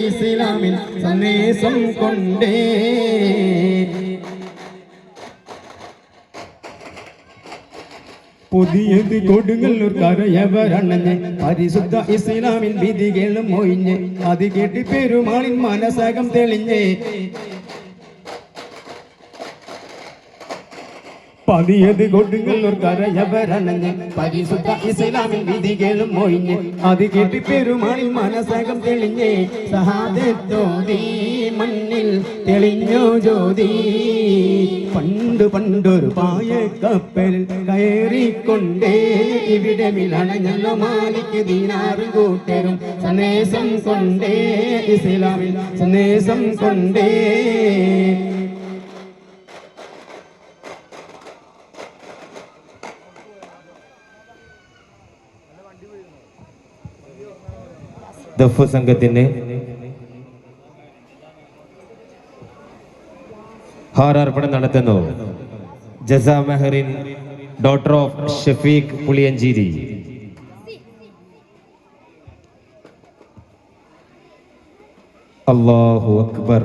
ഇസ്ലാമിൻ സന്ദേശം കൊണ്ടേ. പുതിയത് കൊടുങ്ങല്ലൂർ കരയവരണഞ്ഞ് പരിശുദ്ധ ഇസ്ലാമിൻ വിധികളും മൊയിഞ്ഞ് അത് കേട്ട് പെരുമാളിൻ മനസ്സകം തെളിഞ്ഞ്. പതിയത് കൊടുങ്ങല്ലൂർ കരയവരണഞ്ഞ് പരിശുദ്ധ ഇസ്ലാമിൻ വിധികളും മൊയിഞ്ഞ് അത് കേട്ട് പെരുമാളിൻ മനസ്സകം തെളിഞ്ഞ്. സഹാദത്തോതി മണ്ണിൽ തെളിഞ്ഞോ ജ്യോതി. പണ്ട് പണ്ടൊരു പായ കപ്പലിൽ കയറിക്കൊണ്ടേ ഇവിടെ മിലണഞ്ഞ മാലിക്ക് ദീനാറും കൂട്ടരും സന്ദേശം കൊണ്ടേ. ഇസ്ലാമിൽ സന്ദേശം കൊണ്ടേ. ദഫ് സംഘത്തിന് ഹാരാർപ്പണം നടത്തുന്നു. ജസാ മെഹറിൻ ഡോട്ടർ ഓഫ് ഷഫീഖ് പുളിയഞ്ചേരി. അല്ലാഹു അക്ബർ.